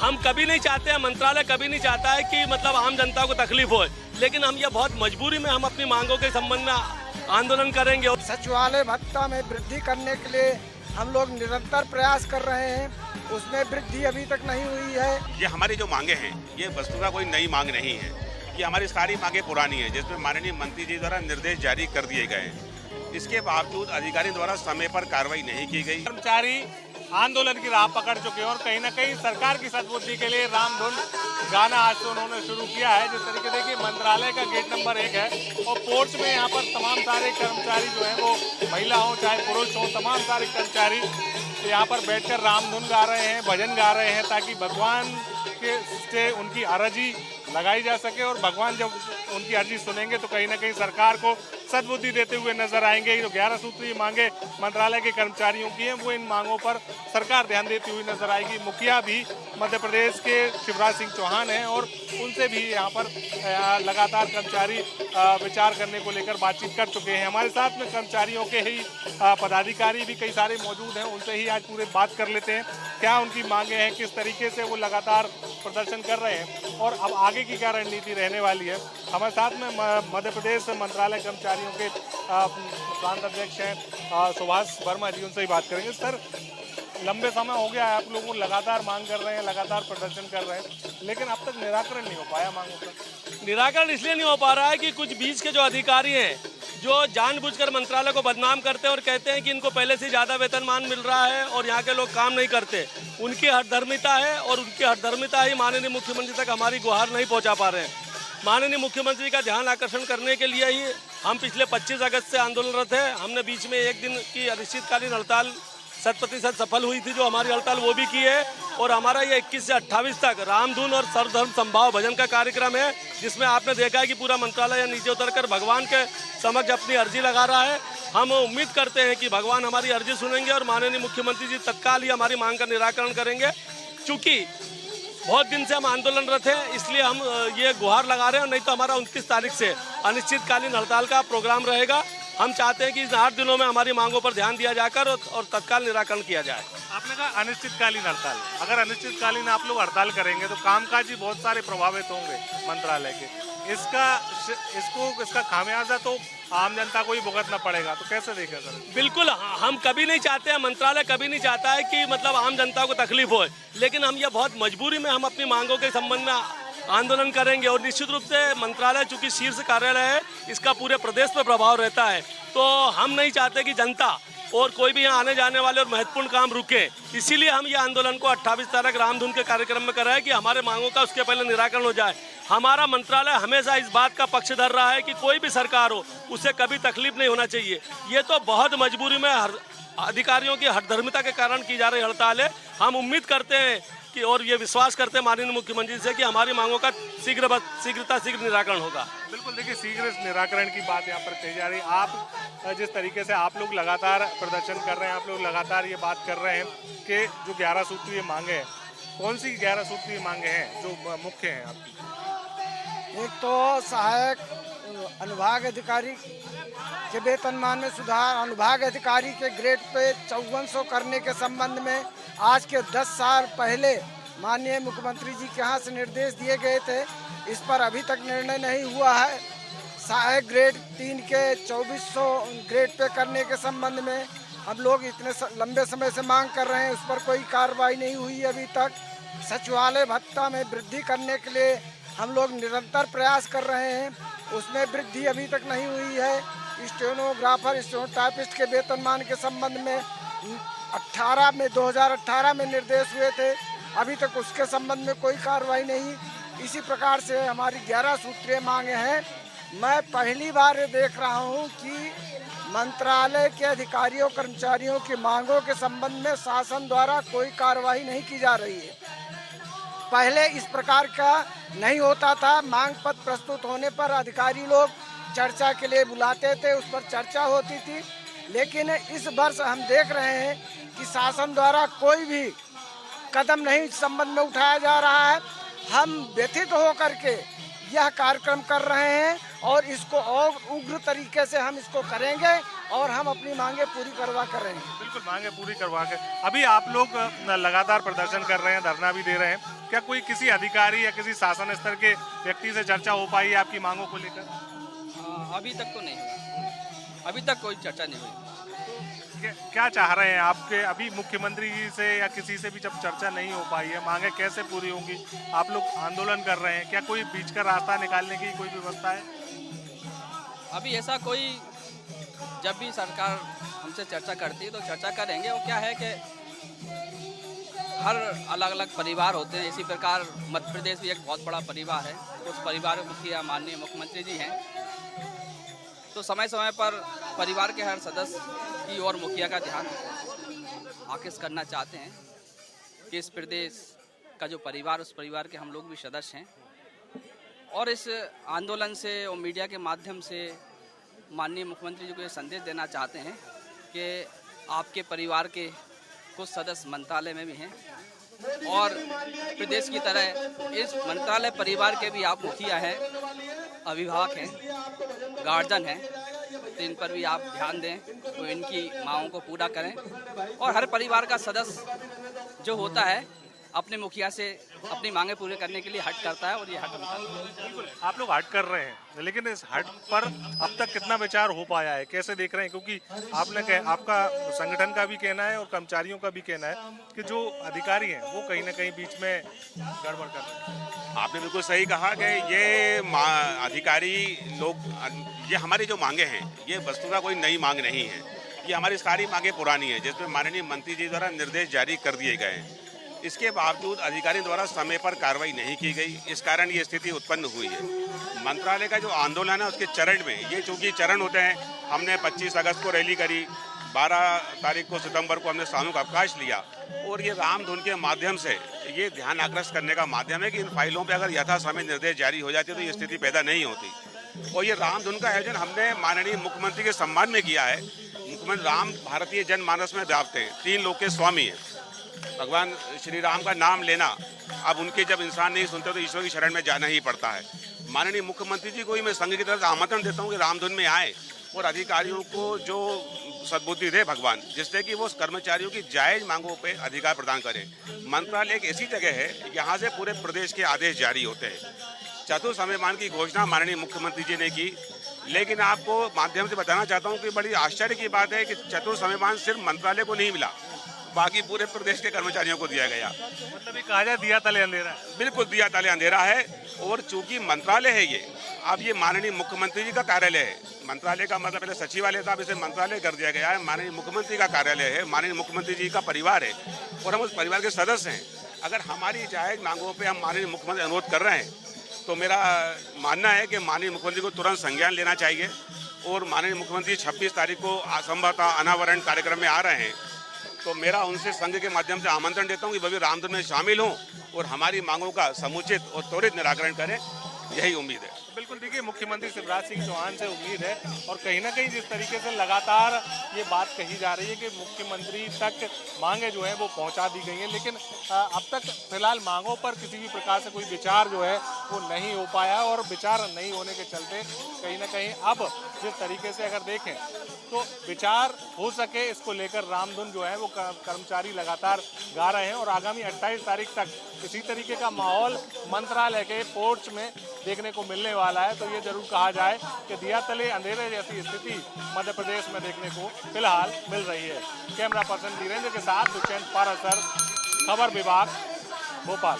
हम कभी नहीं चाहते हैं, मंत्रालय कभी नहीं चाहता है कि मतलब आम जनता को तकलीफ हो, लेकिन हम ये बहुत मजबूरी में हम अपनी मांगों के संबंध में आंदोलन करेंगे। सचिवालय भत्ता में वृद्धि करने के लिए हम लोग निरंतर प्रयास कर रहे हैं, उसमें वृद्धि अभी तक नहीं हुई है। ये हमारी जो मांगे हैं ये वस्तुतः कोई नई मांग नहीं है, ये हमारी सारी मांगे पुरानी है, जिसमें माननीय मंत्री जी द्वारा निर्देश जारी कर दिए गए हैं। इसके बावजूद अधिकारी द्वारा समय पर कार्रवाई नहीं की गई। कर्मचारी आंदोलन की राह पकड़ चुके हैं और कहीं ना कहीं सरकार की सद्बुद्धि के लिए रामधुन गाना आज से उन्होंने शुरू किया है। जिस तरीके देखिए मंत्रालय का गेट नंबर 1 है और पोर्च में यहाँ पर तमाम सारे कर्मचारी जो हैं वो महिला हो चाहे पुरुष हो, तमाम सारे कर्मचारी यहाँ पर बैठकर रामधुन गा रहे हैं, भजन गा रहे हैं, ताकि भगवान के से उनकी अर्जी लगाई जा सके और भगवान जब उनकी अर्जी सुनेंगे तो कहीं ना कहीं सरकार को सद्बुद्धि देते हुए नजर आएंगे। जो 11 सूत्रीय मांगे मंत्रालय के कर्मचारियों की हैं वो इन मांगों पर सरकार ध्यान देती हुई नजर आएगी। मुखिया भी मध्य प्रदेश के शिवराज सिंह चौहान हैं और उनसे भी यहाँ पर लगातार कर्मचारी विचार करने को लेकर बातचीत कर चुके हैं। हमारे साथ में कर्मचारियों के ही पदाधिकारी भी कई सारे मौजूद हैं, उनसे ही आज पूरे बात कर लेते हैं क्या उनकी मांगे हैं, किस तरीके से वो लगातार प्रदर्शन कर रहे हैं और अब आगे की क्या रणनीति रहने वाली है। हमारे साथ में मध्य प्रदेश मंत्रालय कर्मचारियों के प्रांत अध्यक्ष हैं सुभाष वर्मा जी, उनसे ही बात करेंगे। सर, लंबे समय हो गया है आप लोगों लगातार मांग कर रहे हैं, लगातार प्रदर्शन कर रहे हैं, लेकिन अब तक निराकरण नहीं हो पाया मांगों का। निराकरण इसलिए नहीं हो पा रहा है कि कुछ बीच के जो अधिकारी हैं जो जानबूझकर मंत्रालय को बदनाम करते हैं और कहते हैं कि इनको पहले से ज़्यादा वेतनमान मिल रहा है और यहाँ के लोग काम नहीं करते, उनकी हठधर्मिता है और उनकी हठधर्मिता ही माननीय मुख्यमंत्री तक हमारी गुहार नहीं पहुँचा पा रहे हैं। माननीय मुख्यमंत्री का ध्यान आकर्षण करने के लिए ही हम पिछले 25 अगस्त से आंदोलनरत हैं। हमने बीच में एक दिन की अनिश्चितकालीन हड़ताल 100% सफल हुई थी, जो हमारी हड़ताल वो भी की है और हमारा ये 21 से 28 तक रामधुन और सर्वधर्म संभाव भजन का कार्यक्रम है, जिसमें आपने देखा है कि पूरा मंत्रालय नीचे उतरकर भगवान के समक्ष अपनी अर्जी लगा रहा है। हम उम्मीद करते हैं कि भगवान हमारी अर्जी सुनेंगे और माननीय मुख्यमंत्री जी तत्काल ही हमारी मांग का निराकरण करेंगे। चूँकि बहुत दिन से हम आंदोलनरत हैं, इसलिए हम ये गुहार लगा रहे हैं, नहीं तो हमारा 29 तारीख से अनिश्चितकालीन हड़ताल का प्रोग्राम रहेगा। हम चाहते हैं कि इन 8 दिनों में हमारी मांगों पर ध्यान दिया जाकर और तत्काल निराकरण किया जाए। आपने कहा अनिश्चितकालीन हड़ताल, अगर अनिश्चितकालीन आप लोग हड़ताल करेंगे तो कामकाज ही बहुत सारे प्रभावित होंगे मंत्रालय के। इसका खामियाजा तो आम जनता को ही भुगतना पड़ेगा, तो कैसे देखें सर? बिल्कुल, हम कभी नहीं चाहते हैं, मंत्रालय कभी नहीं चाहता है कि मतलब आम जनता को तकलीफ हो, लेकिन हम ये बहुत मजबूरी में हम अपनी मांगों के संबंध में आंदोलन करेंगे और निश्चित रूप से मंत्रालय चूंकि शीर्ष कार्यालय है, इसका पूरे प्रदेश पर प्रभाव रहता है, तो हम नहीं चाहते कि जनता और कोई भी यहाँ आने जाने वाले और महत्वपूर्ण काम रुके। इसीलिए हम ये आंदोलन को 28 तारीख रामधुन के कार्यक्रम में कर रहे हैं कि हमारे मांगों का उसके पहले निराकरण हो जाए। हमारा मंत्रालय हमेशा इस बात का पक्ष धर रहा है कि कोई भी सरकार हो उसे कभी तकलीफ नहीं होना चाहिए। ये तो बहुत मजबूरी में अधिकारियों की हठधर्मिता के कारण की जा रही हड़ताल है। हम उम्मीद करते हैं कि और ये विश्वास करते हैं माननीय मुख्यमंत्री से कि हमारी मांगों का शीघ्र निराकरण होगा। बिल्कुल, देखिए शीघ्र निराकरण की बात यहाँ पर कही जा रही है। आप जिस तरीके से आप लोग लगातार प्रदर्शन कर रहे हैं, आप लोग लगातार ये बात कर रहे हैं कि जो 11 सूत्रीय मांगे हैं, कौन सी 11 सूत्रीय मांगे हैं जो मुख्य हैं आपकी? एक तो सहायक अनुभाग अधिकारी के वेतनमान में सुधार, अनुभाग अधिकारी के ग्रेड पे 5400 करने के संबंध में आज के 10 साल पहले माननीय मुख्यमंत्री जी के यहाँ से निर्देश दिए गए थे, इस पर अभी तक निर्णय नहीं हुआ है। सहायक ग्रेड 3 के 2400 ग्रेड पे करने के संबंध में हम लोग इतने लंबे समय से मांग कर रहे हैं, उस पर कोई कार्रवाई नहीं हुई अभी तक। सचिवालय भत्ता में वृद्धि करने के लिए हम लोग निरंतर प्रयास कर रहे हैं, उसमें वृद्धि अभी तक नहीं हुई है। स्टेनोग्राफर, स्टेनोटाइपिस्ट के वेतनमान के संबंध में 2018 में निर्देश हुए थे, अभी तक उसके संबंध में कोई कार्रवाई नहीं। इसी प्रकार से हमारी 11 सूत्रीय मांगे हैं। मैं पहली बार ये देख रहा हूँ कि मंत्रालय के अधिकारियों कर्मचारियों की मांगों के संबंध में शासन द्वारा कोई कार्रवाई नहीं की जा रही है। पहले इस प्रकार का नहीं होता था, मांग पत्र प्रस्तुत होने पर अधिकारी लोग चर्चा के लिए बुलाते थे, उस पर चर्चा होती थी, लेकिन इस वर्ष हम देख रहे हैं कि शासन द्वारा कोई भी कदम नहीं इस संबंध में उठाया जा रहा है। हम व्यथित होकर के यह कार्यक्रम कर रहे हैं और इसको और उग्र तरीके से हम इसको करेंगे। और हम अपनी मांगे पूरी करवा कर रहे हैं। बिल्कुल, मांगे पूरी करवा के अभी आप लोग लगातार प्रदर्शन कर रहे हैं, धरना भी दे रहे हैं। क्या कोई किसी अधिकारी या किसी शासन स्तर के व्यक्ति से चर्चा हो पाई है आपकी मांगों को लेकर? अभी तक तो नहीं हुआ, अभी तक कोई चर्चा नहीं हुई। क्या चाह रहे हैं आपके अभी मुख्यमंत्री जी से या किसी से भी जब चर्चा नहीं हो पाई है, मांगे कैसे पूरी होंगी? आप लोग आंदोलन कर रहे हैं, क्या कोई बीच का रास्ता निकालने की कोई व्यवस्था है? अभी ऐसा कोई, जब भी सरकार हमसे चर्चा करती है तो चर्चा करेंगे। वो क्या है कि हर अलग अलग परिवार होते हैं, इसी प्रकार मध्य प्रदेश भी एक बहुत बड़ा परिवार है। उस परिवार के मुखिया माननीय मुख्यमंत्री जी हैं, तो समय समय पर परिवार के हर सदस्य की ओर मुखिया का ध्यान आकृष्ट करना चाहते हैं कि इस प्रदेश का जो परिवार, उस परिवार के हम लोग भी सदस्य हैं। और इस आंदोलन से और मीडिया के माध्यम से माननीय मुख्यमंत्री जी को ये संदेश देना चाहते हैं कि आपके परिवार के कुछ सदस्य मंत्रालय में भी हैं और प्रदेश की तरह इस मंत्रालय परिवार के भी आप मुखिया हैं, अभिभावक हैं, गार्जियन हैं, तो इन पर भी आप ध्यान दें, तो इनकी मांगों को पूरा करें। और हर परिवार का सदस्य जो होता है अपने मुखिया से अपनी मांगे पूरे करने के लिए हट करता है और ये हट होता है। बिल्कुल, आप लोग हट कर रहे हैं, लेकिन इस हट पर अब तक कितना विचार हो पाया है, कैसे देख रहे हैं? क्योंकि आपका संगठन का भी कहना है और कर्मचारियों का भी कहना है कि जो अधिकारी हैं वो कहीं ना कहीं बीच में गड़बड़ कर रहे हैं। आपने बिल्कुल सही कहा कि ये अधिकारी लोग, ये हमारी जो मांगे हैं ये वस्तुतः कोई नई मांग नहीं है। ये हमारी सारी मांगे पुरानी है, जिसमें माननीय मंत्री जी द्वारा निर्देश जारी कर दिए गए हैं। इसके बावजूद अधिकारियों द्वारा समय पर कार्रवाई नहीं की गई, इस कारण ये स्थिति उत्पन्न हुई है। मंत्रालय का जो आंदोलन है उसके चरण में, ये चूंकि चरण होते हैं, हमने 25 अगस्त को रैली करी, 12 तारीख को सितंबर को हमने सामूहिक अवकाश लिया और ये रामधुन के माध्यम से ये ध्यान आकृष्ट करने का माध्यम है कि इन फाइलों पर अगर यथा समय निर्देश जारी हो जाते तो ये स्थिति पैदा नहीं होती। और ये रामधुन का आयोजन हमने माननीय मुख्यमंत्री के सम्मान में किया है। मुख्यमंत्री राम भारतीय जनमानस में व्याप्त हैं, 3 लोक के स्वामी हैं। भगवान श्री राम का नाम लेना, अब उनके जब इंसान नहीं सुनते तो ईश्वर की शरण में जाना ही पड़ता है। माननीय मुख्यमंत्री जी को ही मैं संघ की तरफ से आमंत्रण देता हूँ कि रामधुन में आए और अधिकारियों को जो सद्बुद्धि दे भगवान, जिससे कि वो कर्मचारियों की जायज मांगों पे अधिकार प्रदान करें। मंत्रालय एक ऐसी जगह है, यहाँ से पूरे प्रदेश के आदेश जारी होते हैं। चतुर्थ समयमान की घोषणा माननीय मुख्यमंत्री जी ने की, लेकिन आपको माध्यम से बताना चाहता हूँ कि बड़ी आश्चर्य की बात है कि चतुर्थ समयमान सिर्फ मंत्रालय को नहीं मिला, बाकी पूरे प्रदेश के कर्मचारियों को दिया गया। मतलब ये कहा जाए दिया तले अंधेरा है। बिल्कुल दिया तले अंधेरा है। और चूंकि मंत्रालय है ये, अब ये माननीय मुख्यमंत्री जी का कार्यालय है। मंत्रालय का मतलब पहले सचिवालय था, अब इसे मंत्रालय कर दिया गया है। माननीय मुख्यमंत्री का कार्यालय है, माननीय मुख्यमंत्री जी का परिवार है और हम उस परिवार के सदस्य हैं। अगर हमारी जायज मांगों पर हम माननीय मुख्यमंत्री अनुरोध कर रहे हैं तो मेरा मानना है कि माननीय मुख्यमंत्री को तुरंत संज्ञान लेना चाहिए। और माननीय मुख्यमंत्री 26 तारीख को असंभवतः अनावरण कार्यक्रम में आ रहे हैं, तो मेरा उनसे संघ के माध्यम से आमंत्रण देता हूं कि भव्य रामधुन में शामिल हों और हमारी मांगों का समुचित और त्वरित निराकरण करें, यही उम्मीद है। बिल्कुल, देखिए मुख्यमंत्री शिवराज सिंह चौहान से उम्मीद है और कहीं ना कहीं जिस तरीके से लगातार ये बात कही जा रही है कि मुख्यमंत्री तक मांगे जो है वो पहुंचा दी गई हैं, लेकिन अब तक फिलहाल मांगों पर किसी भी प्रकार से कोई विचार जो है वो नहीं हो पाया और विचार नहीं होने के चलते कहीं ना कहीं अब जिस तरीके से अगर देखें तो विचार हो सके इसको लेकर रामधुन जो है वो कर्मचारी लगातार गा रहे हैं और आगामी 28 तारीख तक इसी तरीके का माहौल मंत्रालय के पोर्च में देखने को मिलने वाला है। तो ये जरूर कहा जाए कि दिया तले अंधेरे जैसी स्थिति मध्य प्रदेश में देखने को फिलहाल मिल रही है। कैमरा पर्सन वीरेंद्र के साथ दुष्यंत पारासर, खबर विभाग, भोपाल।